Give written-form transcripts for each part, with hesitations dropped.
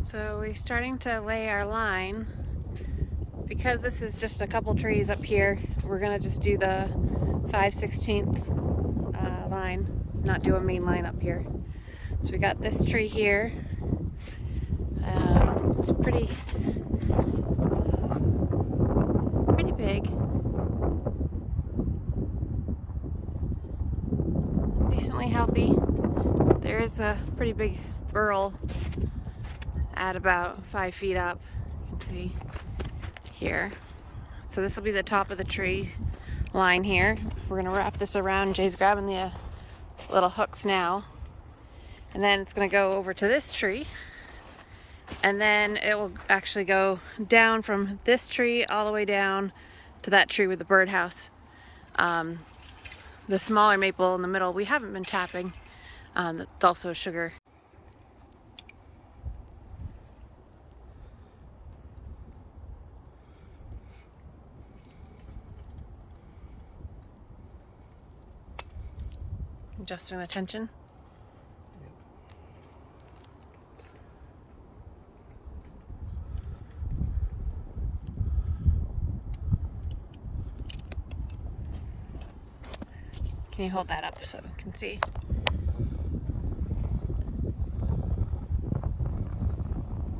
So we're starting to lay our line. Because this is just a couple trees up here, we're gonna just do the 5/16 line, not do a main line up here. So we got this tree here. It's pretty big. Decently healthy. There is a pretty big burl at about 5 feet up. You can see here. So this will be the top of the tree line here. We're gonna wrap this around. Jay's grabbing the little hooks now. And then it's gonna go over to this tree. And then it will actually go down from this tree all the way down to that tree with the birdhouse. The smaller maple in the middle, we haven't been tapping. That's also a sugar. Adjusting the tension. Can you hold that up so we can see?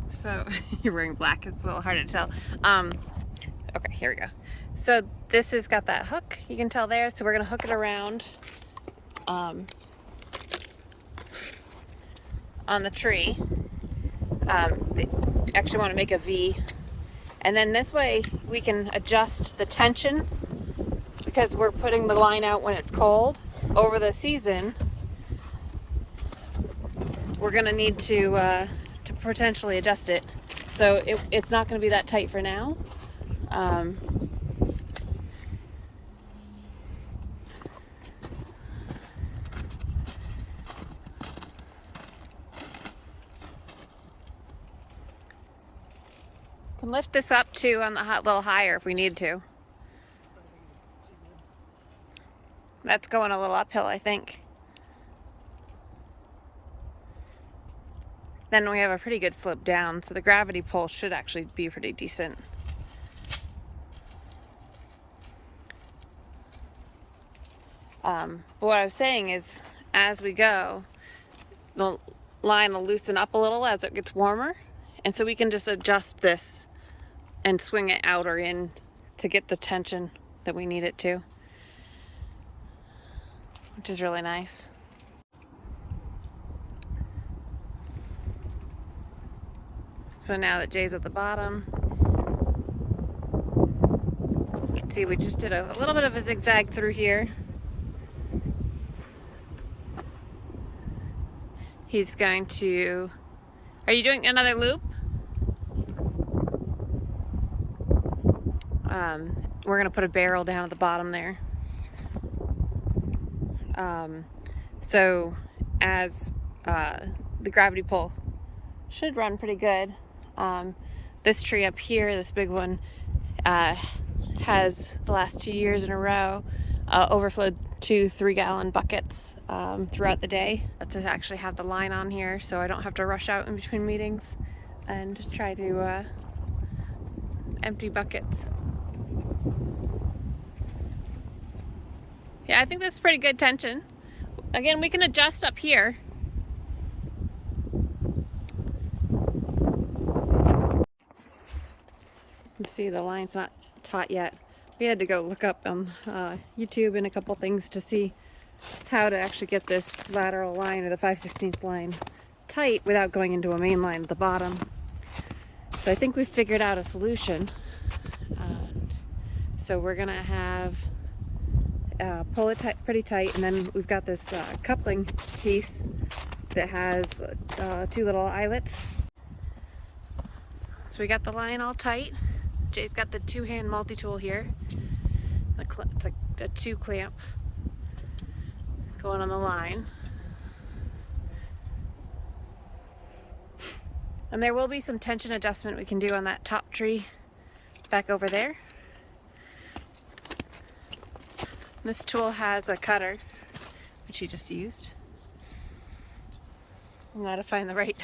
So you're wearing black, it's a little hard to tell. Okay, here we go. So this has got that hook, you can tell there. So we're gonna hook it around on the tree. They actually want to make a V. And then this way we can adjust the tension because we're putting the line out when it's cold. Over the season, we're gonna need to potentially adjust it. So it's not gonna be that tight for now. Can lift this up too on the little higher if we need to. That's going a little uphill, I think. Then we have a pretty good slope down, so the gravity pull should actually be pretty decent. But what I was saying is, as we go, the line will loosen up a little as it gets warmer, and so we can just adjust this and swing it out or in to get the tension that we need it to, which is really nice. So now that Jay's at the bottom, you can see we just did a little bit of a zigzag through here. He's going to, are you doing another loop? We're gonna put a barrel down at the bottom there. So as the gravity pull should run pretty good. This tree up here, this big one, has the last 2 years in a row overflowed 2 3-gallon buckets throughout the day to actually have the line on here, so I don't have to rush out in between meetings and try to empty buckets. Yeah, I think that's pretty good tension. Again, we can adjust up here. You can see the line's not taut yet. We had to go look up on YouTube and a couple things to see how to actually get this lateral line or the 5/16 line tight without going into a main line at the bottom. So I think we figured out a solution. So we're gonna have pull it pretty tight, and then we've got this coupling piece that has 2 little eyelets. So we got the line all tight. Jay's got the 2-hand multi-tool here. It's like a 2 clamp going on the line. And there will be some tension adjustment we can do on that top tree back over there. This tool has a cutter, which he just used. I'm gonna find the right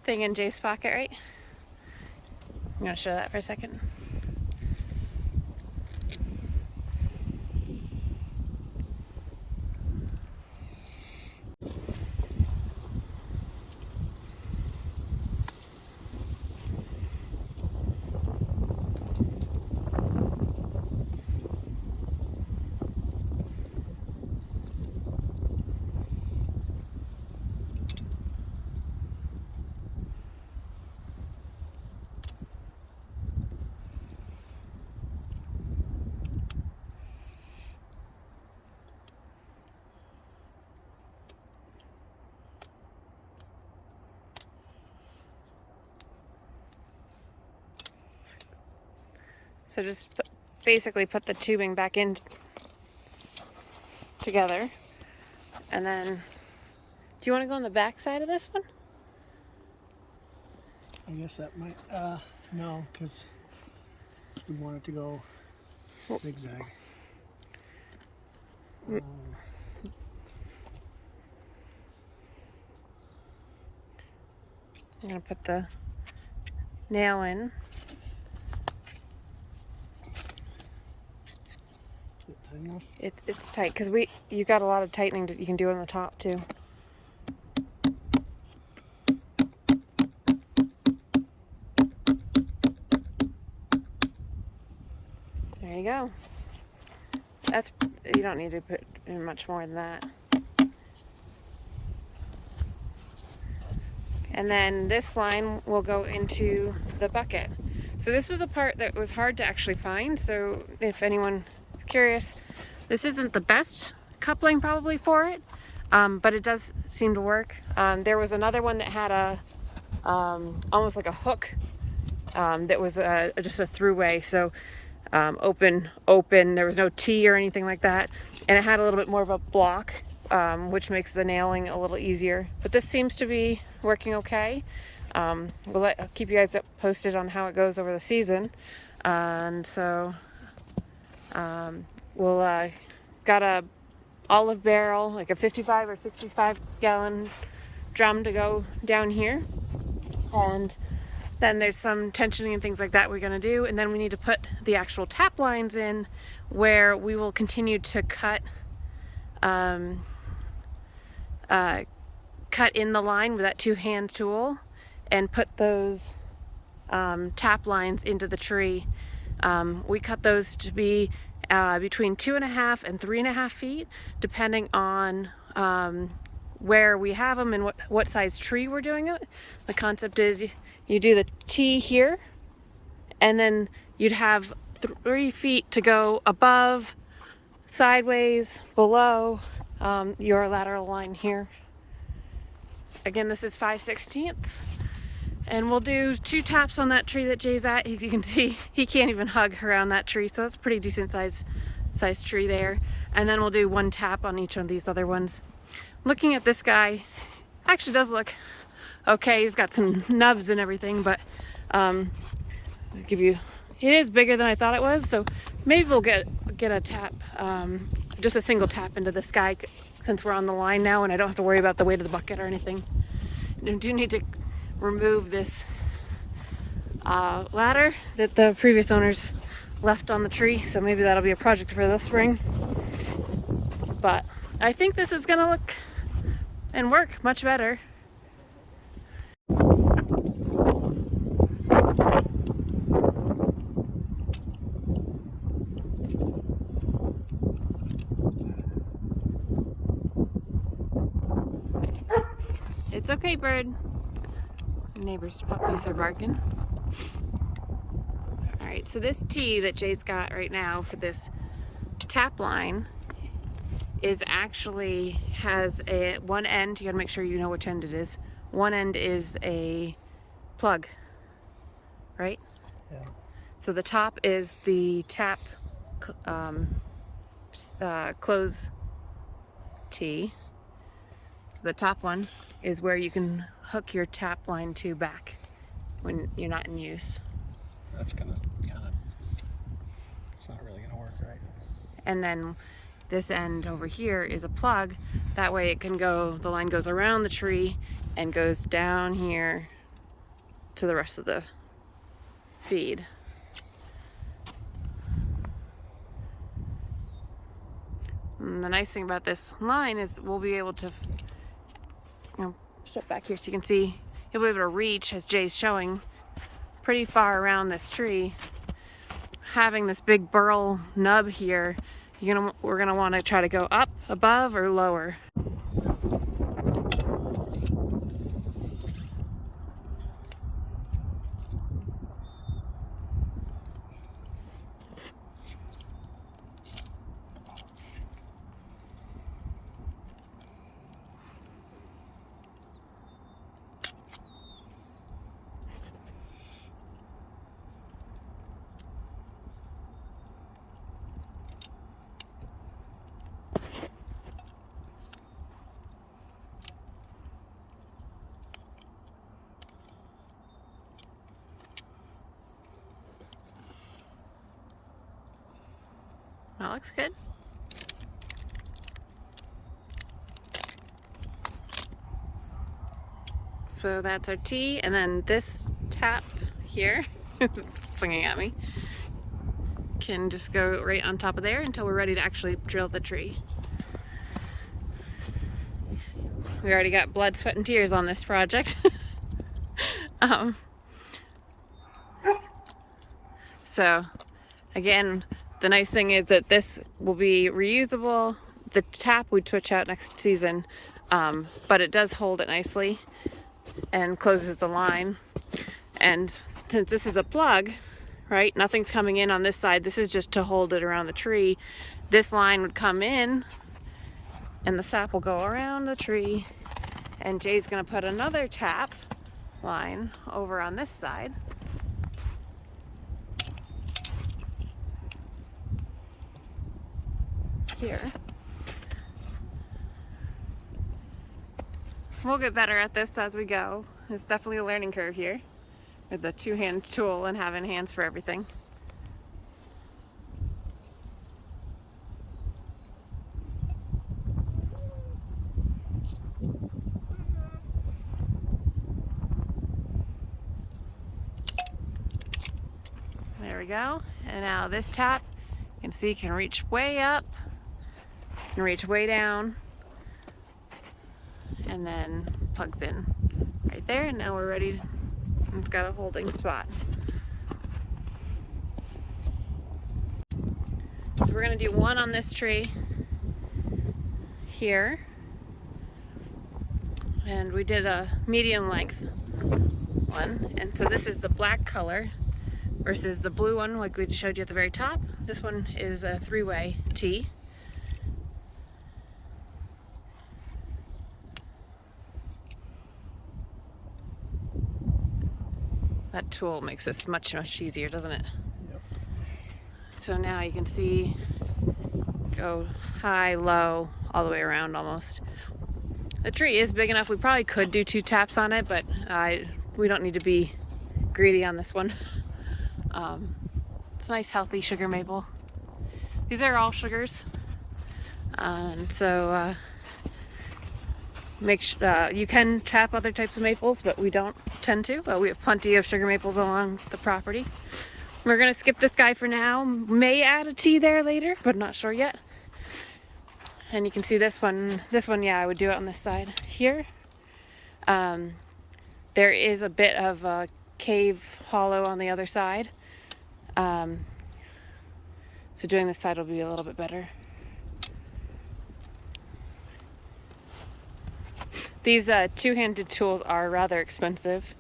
thing in Jay's pocket, right? I'm gonna show that for a second. So just basically put the tubing back in together, and then, do you want to go on the back side of this one? I guess that might, no, because we want it to go zigzag. I'm gonna put the nail in. Is it tight enough? It's tight because you got a lot of tightening that you can do on the top too. There you go. You don't need to put in much more than that. And then this line will go into the bucket. So this was a part that was hard to actually find. So if anyone is curious, this isn't the best coupling probably for it, but it does seem to work. There was another one that had a almost like a hook that was just a throughway. So open, there was no T or anything like that. And it had a little bit more of a block, which makes the nailing a little easier. But this seems to be working okay. I'll keep you guys posted on how it goes over the season. And so we'll got a olive barrel, like a 55 or 65 gallon drum to go down here. And then there's some tensioning and things like that we're going to do, and then we need to put the actual tap lines in, where we will continue to cut in the line with that 2-hand tool and put those tap lines into the tree. We cut those to be between 2.5 and 3.5 feet, depending on where we have them and what size tree we're doing it. The concept is you do the T here, and then you'd have 3 feet to go above, sideways, below your lateral line here. Again, this is 5/16, and we'll do 2 taps on that tree that Jay's at. You can see he can't even hug around that tree, so that's a pretty decent size tree there. And then we'll do 1 tap on each of these other ones. Looking at this guy, actually does look okay. He's got some nubs and everything, but I'll give you, it is bigger than I thought it was, so maybe we'll get a tap, just a single tap into this guy, since we're on the line now and I don't have to worry about the weight of the bucket or anything. I do need to remove this ladder that the previous owners left on the tree, so maybe that'll be a project for this spring. But I think this is gonna look and work much better. It's okay, bird. Neighbor's puppies are barking. All right, so this T that Jay's got right now for this tap line is actually has one end. You gotta make sure you know which end it is. One end is a plug, right? Yeah. So the top is the tap close T. So the top one is where you can hook your tap line to back when you're not in use. That's gonna it's not really gonna work, right? And then this end over here is a plug. That way it can go, the line goes around the tree and goes down here to the rest of the feed. And the nice thing about this line is we'll be able to, step back here so you can see, you'll be able to reach, as Jay's showing, pretty far around this tree. Having this big burl nub here, we're gonna want to try to go up, above, or lower. That looks good. So that's our tee, and then this tap here, flinging at me, can just go right on top of there until we're ready to actually drill the tree. We already got blood, sweat, and tears on this project. So again, the nice thing is that this will be reusable. The tap we switch out next season, but it does hold it nicely and closes the line. And since this is a plug, right, nothing's coming in on this side. This is just to hold it around the tree. This line would come in and the sap will go around the tree. And Jay's gonna put another tap line over on this side. Here. We'll get better at this as we go. It's definitely a learning curve here with the two-hand tool and having hands for everything. There we go. And now this tap, you can see, can reach way up, can reach way down, and then plugs in right there. And now we're ready. It's got a holding spot. So we're gonna do one on this tree here. And we did a medium length one. And so this is the black color versus the blue one like we showed you at the very top. This one is a 3-way tee. That tool makes this much, much easier, doesn't it? Yep. So now you can see, go high, low, all the way around almost. The tree is big enough, we probably could do 2 taps on it, but we don't need to be greedy on this one. It's nice, healthy sugar maple. These are all sugars. And so you can tap other types of maples, but we don't tend to. We have plenty of sugar maples along the property. We're gonna skip this guy for now. May add a tea there later, but not sure yet. And you can see this one, yeah, I would do it on this side here. There is a bit of a cave hollow on the other side. So doing this side will be a little bit better. These two-handed tools are rather expensive.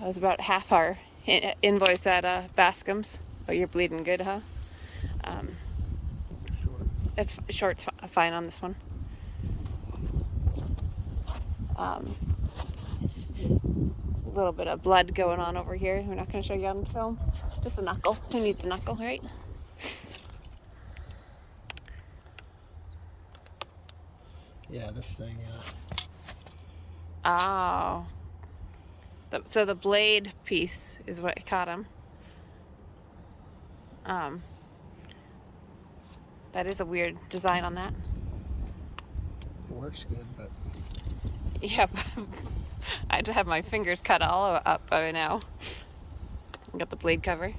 It was about half our invoice at Bascom's. Oh, you're bleeding good, huh? It's short's fine on this one. A little bit of blood going on over here. We're not going to show you on film. Just a knuckle. Who needs a knuckle, right? Yeah, this thing. Oh. So the blade piece is what caught him. That is a weird design on that. It works good, but yeah, I had to have my fingers cut all up by now. I got the blade cover.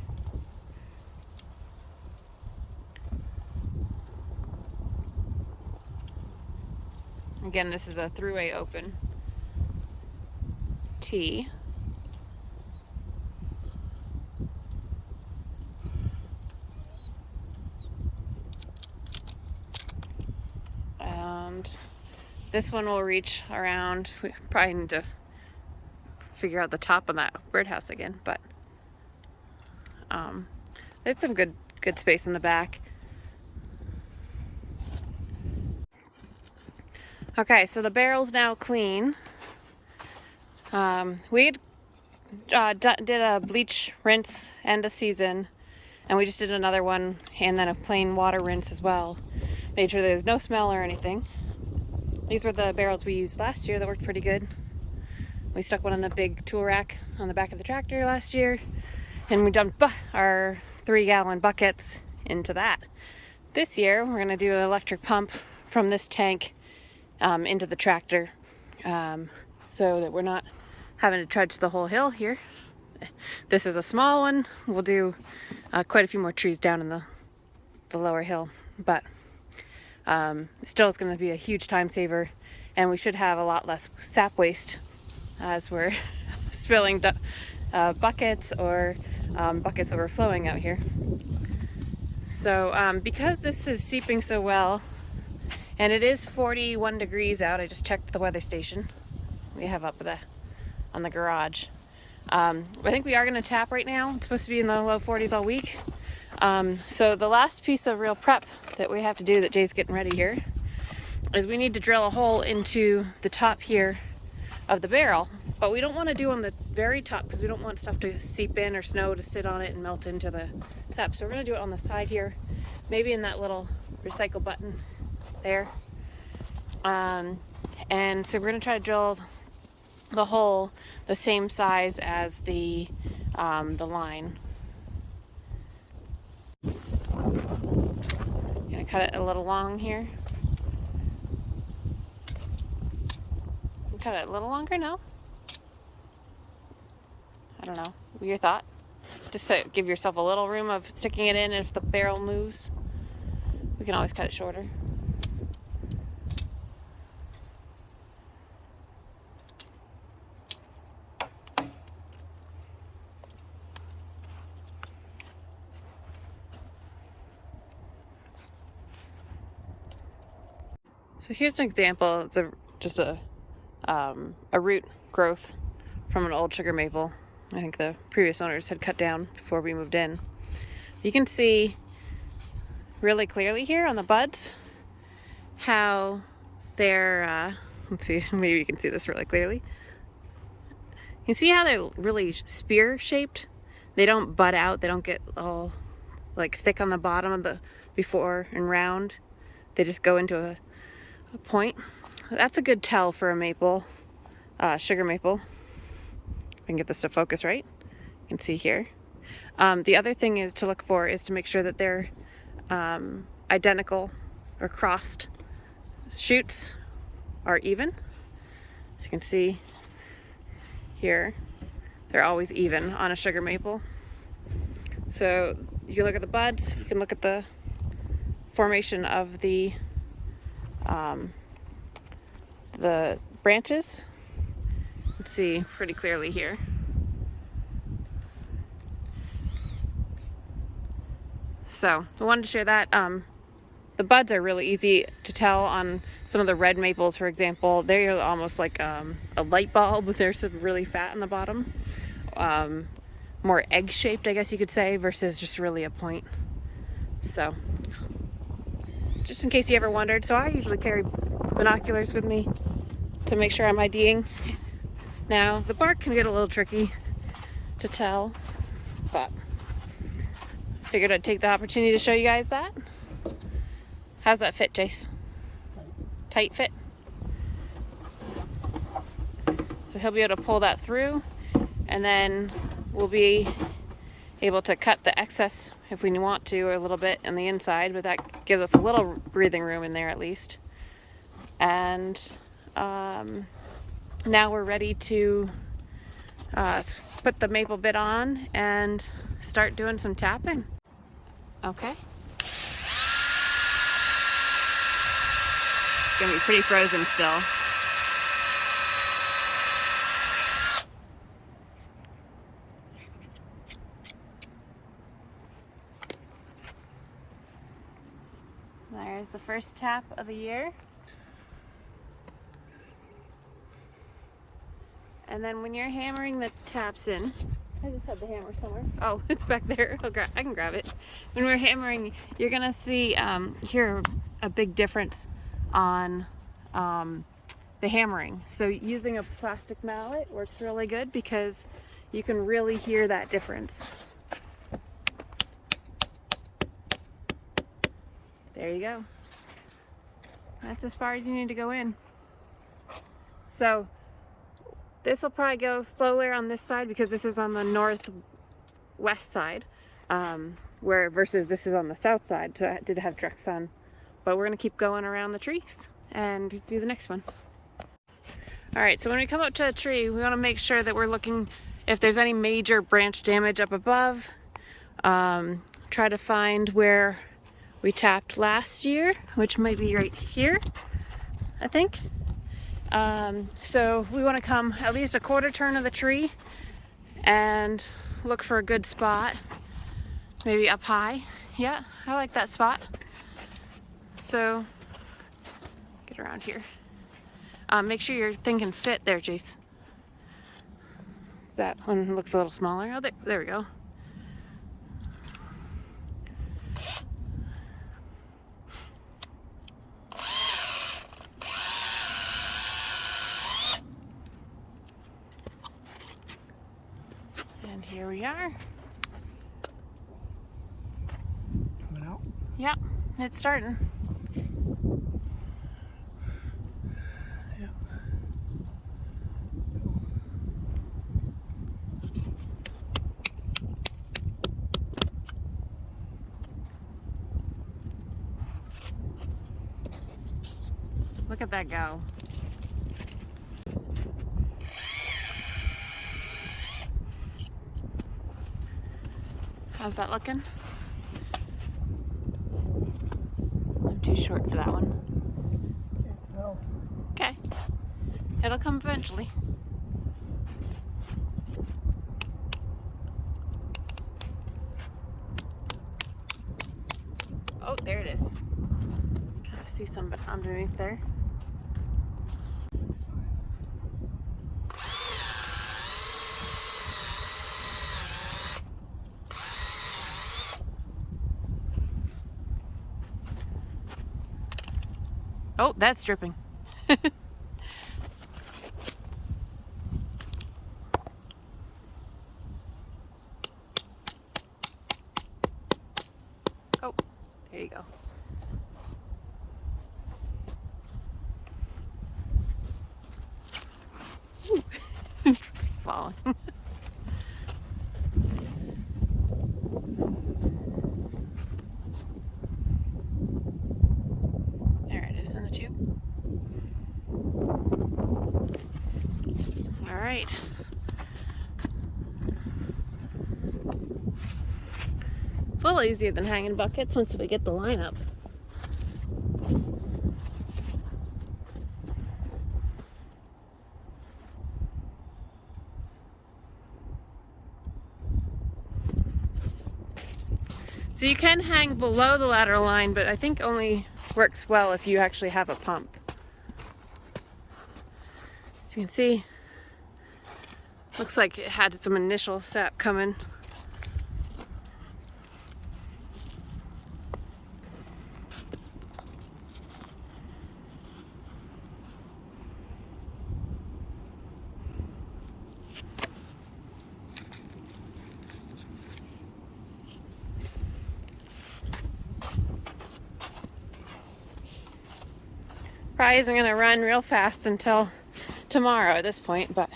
Again, this is a throughway open T. And this one will reach around, we probably need to figure out the top on that birdhouse again, but there's some good space in the back. Okay, so the barrel's now clean. We had did a bleach rinse end of season, and we just did another one and then a plain water rinse as well. Made sure there's no smell or anything. These were the barrels we used last year that worked pretty good. We stuck one in the big tool rack on the back of the tractor last year, and we dumped our 3-gallon buckets into that. This year we're gonna do an electric pump from this tank into the tractor, so that we're not having to trudge the whole hill here. This is a small one. We'll do quite a few more trees down in the lower hill, but still it's going to be a huge time saver, and we should have a lot less sap waste as we're spilling buckets or buckets overflowing out here. So because this is seeping so well, and it is 41 degrees out, I just checked the weather station we have up on the garage. I think we are going to tap right now. It's supposed to be in the low 40s all week. So the last piece of real prep that we have to do, that Jay's getting ready here, is we need to drill a hole into the top here of the barrel. But we don't want to do on the very top because we don't want stuff to seep in or snow to sit on it and melt into the sap. So we're going to do it on the side here, maybe in that little recycle button there. And so we're going to try to drill the hole the same size as the line. Gonna cut it a little long here. Cut it a little longer now. I don't know. Your thought? Just to give yourself a little room of sticking it in if the barrel moves. We can always cut it shorter. So here's an example. It's just a root growth from an old sugar maple. I think the previous owners had cut down before we moved in. You can see really clearly here on the buds how they're, let's see, maybe you can see this really clearly. You can see how they're really spear shaped. They don't bud out. They don't get all like thick on the bottom of the before and round. They just go into a point. That's a good tell for a maple, sugar maple. If I can get this to focus right. You can see here. The other thing is to look for is to make sure that they're identical or crossed shoots are even. As you can see here, they're always even on a sugar maple. So you can look at the buds, you can look at the formation of the branches. Let's see pretty clearly here. So I wanted to share that. The buds are really easy to tell on some of the red maples, for example. They're almost like a light bulb. There's some really fat on the bottom. More egg-shaped, I guess you could say, versus just really a point. So just in case you ever wondered, so I usually carry binoculars with me to make sure I'm IDing. Now, the bark can get a little tricky to tell, but I figured I'd take the opportunity to show you guys that. How's that fit, Jace? Tight fit? So he'll be able to pull that through, and then we'll be able to cut the excess if we want to, or a little bit on the inside, but that gives us a little breathing room in there at least. And now we're ready to put the maple bit on and start doing some tapping. Okay. It's gonna be pretty frozen still. There's the first tap of the year. And then when you're hammering the taps in, I just had the hammer somewhere. Oh, it's back there. I can grab it. When we're hammering, you're gonna see hear a big difference on the hammering. So using a plastic mallet works really good because you can really hear that difference. There you go. That's as far as you need to go in. So this will probably go slower on this side because this is on the northwest side, versus this is on the south side, so I did have direct sun. But we're gonna keep going around the trees and do the next one. All right, so when we come up to a tree, we wanna make sure that we're looking if there's any major branch damage up above. Try to find where we tapped last year, which might be right here, I think. So we want to come at least a quarter turn of the tree and look for a good spot, maybe up high. Yeah, I like that spot. So get around here. Make sure your thing can fit there, Jace. That one looks a little smaller. Oh, there we go. And here we are. Coming out? Yep, it's starting. Yeah. Look at that go. How's that looking? I'm too short for that one. No. Okay. It'll come eventually. Oh, there it is. I see some underneath there. Oh, that's dripping. Oh, there you go. Ooh. Falling. There it is in the tube. All right. It's a little easier than hanging buckets once we get the line up. So you can hang below the lateral line, but I think only works well if you actually have a pump. As you can see, looks like it had some initial sap coming. Probably isn't going to run real fast until tomorrow at this point, but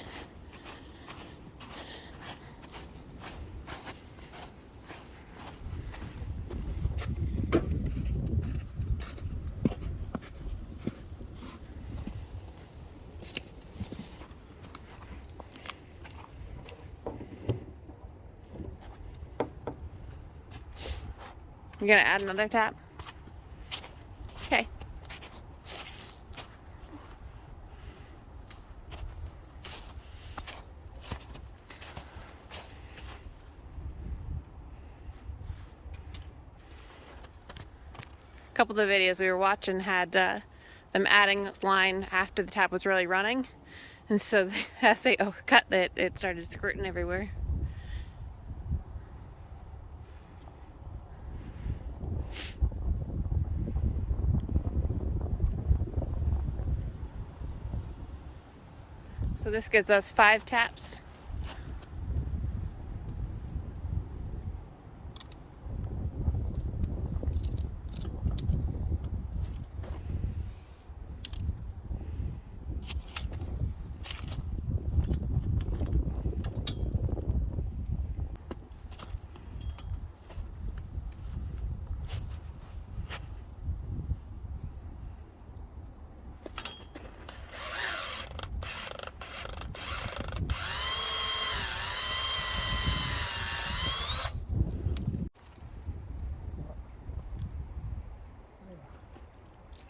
You gonna add another tap? Okay. A couple of the videos we were watching had them adding line after the tap was really running, and so as they cut it, it started squirting everywhere. So this gives us 5 taps.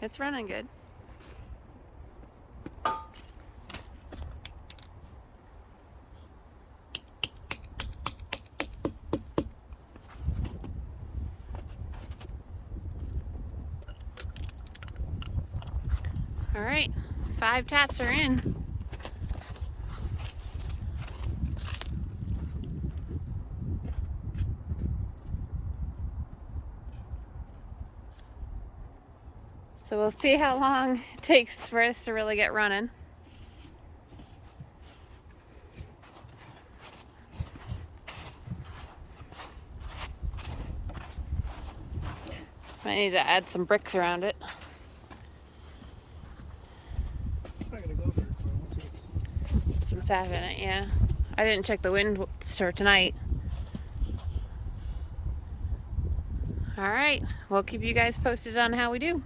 It's running good. All right, 5 taps are in. So we'll see how long it takes for us to really get running. Might need to add some bricks around it. It's not gonna go very far once it gets Some sap in it, yeah. I didn't check the wind for tonight. All right, we'll keep you guys posted on how we do.